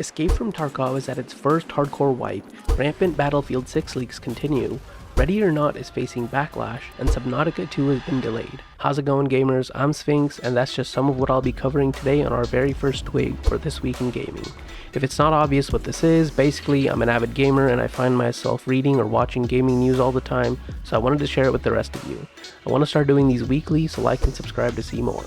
Escape from Tarkov is at its first hardcore wipe, rampant Battlefield 6 leaks continue, Ready or Not is facing backlash, and Subnautica 2 has been delayed. How's it going, gamers? I'm Sphinx, and that's just some of what I'll be covering today on our very first TWIG for This Week in Gaming. If it's not obvious what this is, basically I'm an avid gamer and I find myself reading or watching gaming news all the time, so I wanted to share it with the rest of you. I want to start doing these weekly, so like and subscribe to see more.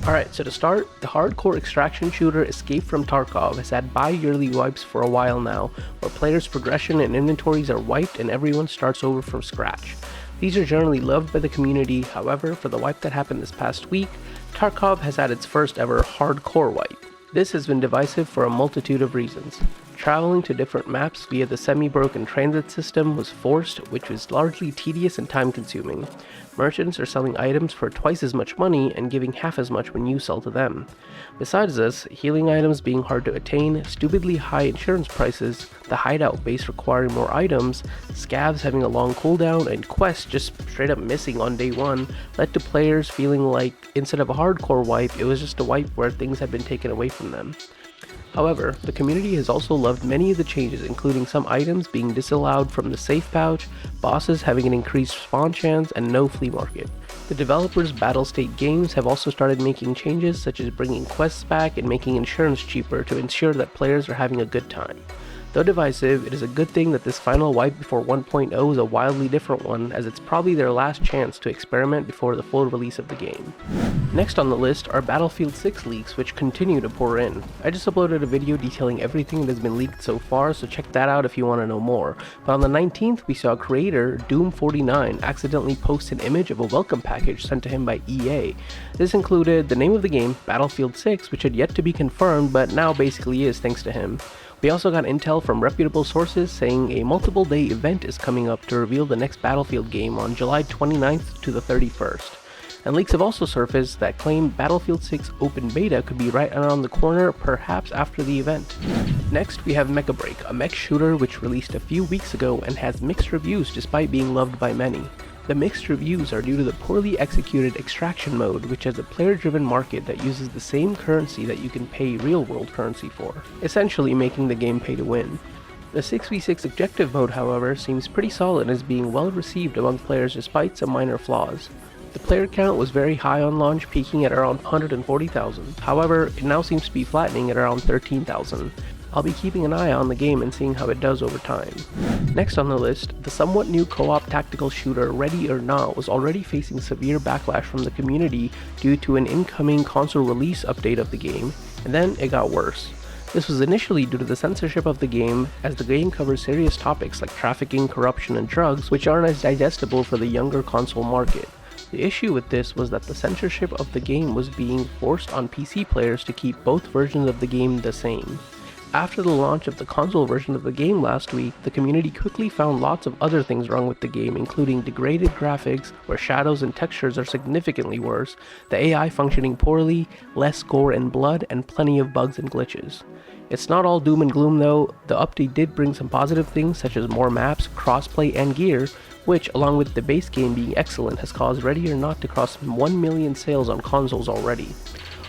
Alright, so to start, the hardcore extraction shooter Escape from Tarkov has had bi-yearly wipes for a while now, where players' progression and inventories are wiped and everyone starts over from scratch. These are generally loved by the community, however, for the wipe that happened this past week, Tarkov has had its first ever hardcore wipe. This has been divisive for a multitude of reasons. Traveling to different maps via the semi-broken transit system was forced, which was largely tedious and time-consuming. Merchants are selling items for twice as much money and giving half as much when you sell to them. Besides this, healing items being hard to attain, stupidly high insurance prices, the hideout base requiring more items, scavs having a long cooldown, and quests just straight up missing on day one led to players feeling like instead of a hardcore wipe, it was just a wipe where things had been taken away from them. However, the community has also loved many of the changes, including some items being disallowed from the safe pouch, bosses having an increased spawn chance, and no flea market. The developers Battlestate Games have also started making changes such as bringing quests back and making insurance cheaper to ensure that players are having a good time. Though divisive, it is a good thing that this final wipe before 1.0 is a wildly different one, as it's probably their last chance to experiment before the full release of the game. Next on the list are Battlefield 6 leaks, which continue to pour in. I just uploaded a video detailing everything that has been leaked so far, so check that out if you want to know more. But on the 19th, we saw creator Doom49 accidentally post an image of a welcome package sent to him by EA. This included the name of the game, Battlefield 6, which had yet to be confirmed, but now basically is thanks to him. We also got intel from reputable sources saying a multiple day event is coming up to reveal the next Battlefield game on July 29th to the 31st. And leaks have also surfaced that claim Battlefield 6 open beta could be right around the corner, perhaps after the event. Next we have MechaBREAK, a mech shooter which released a few weeks ago and has mixed reviews despite being loved by many. The mixed reviews are due to the poorly executed extraction mode, which has a player-driven market that uses the same currency that you can pay real-world currency for, essentially making the game pay to win. The 6v6 objective mode, however, seems pretty solid and is being well received among players despite some minor flaws. The player count was very high on launch, peaking at around 140,000. However, it now seems to be flattening at around 13,000. I'll be keeping an eye on the game and seeing how it does over time. Next on the list, the somewhat new co-op tactical shooter Ready or Not was already facing severe backlash from the community due to an incoming console release update of the game, and then it got worse. This was initially due to the censorship of the game, as the game covers serious topics like trafficking, corruption, and drugs, which aren't as digestible for the younger console market. The issue with this was that the censorship of the game was being forced on PC players to keep both versions of the game the same. After the launch of the console version of the game last week, the community quickly found lots of other things wrong with the game, including degraded graphics, where shadows and textures are significantly worse, the AI functioning poorly, less gore and blood, and plenty of bugs and glitches. It's not all doom and gloom though. The update did bring some positive things such as more maps, crossplay, and gear, which, along with the base game being excellent, has caused Ready or Not to cross 1 million sales on consoles already.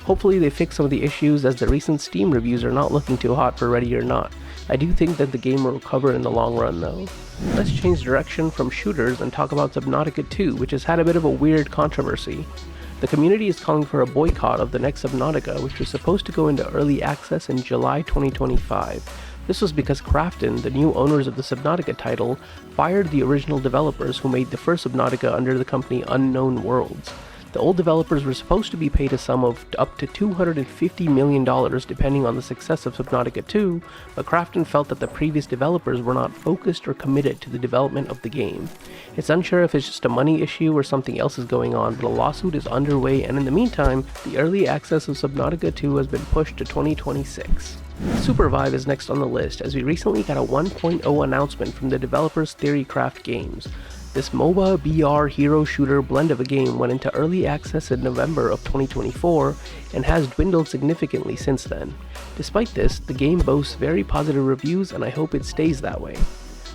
Hopefully they fix some of the issues, as the recent Steam reviews are not looking too hot for Ready or Not. I do think that the game will recover in the long run though. Let's change direction from shooters and talk about Subnautica 2, which has had a bit of a weird controversy. The community is calling for a boycott of the next Subnautica, which was supposed to go into early access in July 2025. This was because Krafton, the new owners of the Subnautica title, fired the original developers who made the first Subnautica under the company Unknown Worlds. The old developers were supposed to be paid a sum of up to $250 million depending on the success of Subnautica 2, but Krafton felt that the previous developers were not focused or committed to the development of the game. It's unsure if it's just a money issue or something else is going on, but a lawsuit is underway, and in the meantime, the early access of Subnautica 2 has been pushed to 2026. Supervive is next on the list, as we recently got a 1.0 announcement from the developers Theorycraft Games. This MOBA BR hero shooter blend of a game went into early access in November of 2024 and has dwindled significantly since then. Despite this, the game boasts very positive reviews, and I hope it stays that way.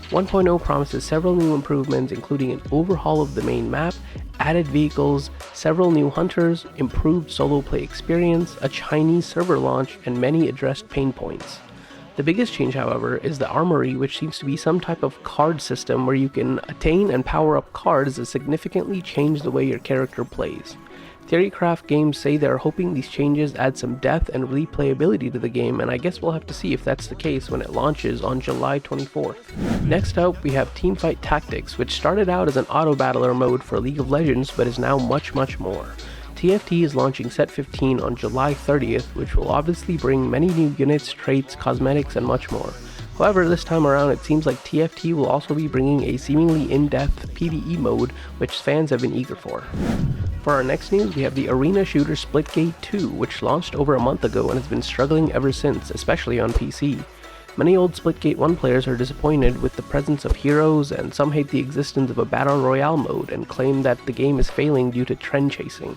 1.0 promises several new improvements, including an overhaul of the main map, added vehicles, several new hunters, improved solo play experience, a Chinese server launch, and many addressed pain points. The biggest change, however, is the armory, which seems to be some type of card system where you can attain and power up cards that significantly change the way your character plays. Theorycraft Games say they are hoping these changes add some depth and replayability to the game, and I guess we'll have to see if that's the case when it launches on July 24th. Next up, we have Teamfight Tactics, which started out as an auto battler mode for League of Legends but is now much more. TFT is launching Set 15 on July 30th, which will obviously bring many new units, traits, cosmetics, and much more. However, this time around it seems like TFT will also be bringing a seemingly in-depth PvE mode, which fans have been eager for. For our next news, we have the arena shooter Splitgate 2, which launched over a month ago and has been struggling ever since, especially on PC. Many old Splitgate 1 players are disappointed with the presence of heroes, and some hate the existence of a battle royale mode and claim that the game is failing due to trend chasing.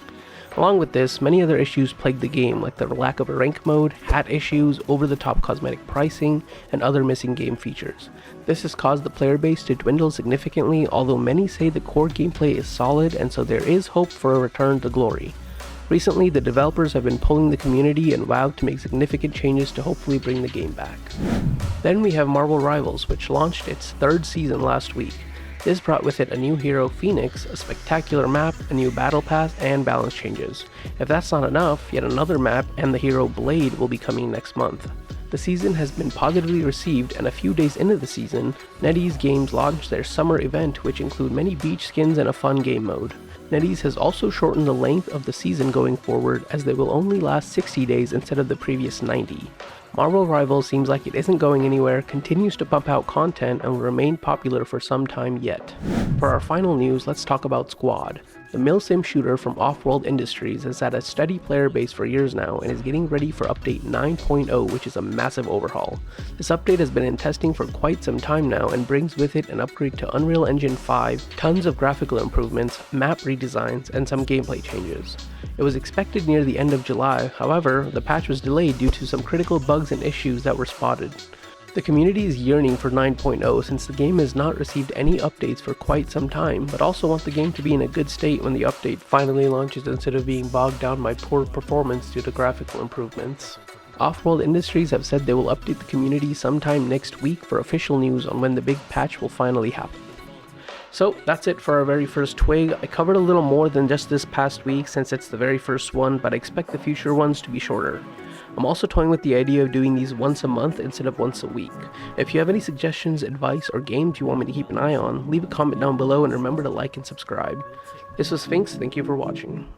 Along with this, many other issues plague the game, like the lack of a rank mode, hat issues, over-the-top cosmetic pricing, and other missing game features. This has caused the player base to dwindle significantly, although many say the core gameplay is solid, and so there is hope for a return to glory. Recently, the developers have been pulling the community and WoW to make significant changes to hopefully bring the game back. Then we have Marvel Rivals, which launched its 3rd season last week. This brought with it a new hero, Phoenix, a spectacular map, a new battle pass, and balance changes. If that's not enough, yet another map and the hero Blade will be coming next month. The season has been positively received, and a few days into the season, NetEase Games launched their summer event, which include many beach skins and a fun game mode. NetEase has also shortened the length of the season going forward, as they will only last 60 days instead of the previous 90. Marvel Rivals seems like it isn't going anywhere, continues to pump out content, and will remain popular for some time yet. For our final news, let's talk about Squad. The milsim shooter from Offworld Industries has had a steady player base for years now and is getting ready for update 9.0, which is a massive overhaul. This update has been in testing for quite some time now and brings with it an upgrade to Unreal Engine 5, tons of graphical improvements, map redesigns, and some gameplay changes. It was expected near the end of July, however, the patch was delayed due to some critical bugs and issues that were spotted. The community is yearning for 9.0 since the game has not received any updates for quite some time, but also want the game to be in a good state when the update finally launches instead of being bogged down by poor performance due to graphical improvements. Offworld Industries have said they will update the community sometime next week for official news on when the big patch will finally happen. So that's it for our very first TWIG. I covered a little more than just this past week since it's the very first one, but I expect the future ones to be shorter. I'm also toying with the idea of doing these once a month instead of once a week. If you have any suggestions, advice, or games you want me to keep an eye on, leave a comment down below and remember to like and subscribe. This was Sphinx, thank you for watching.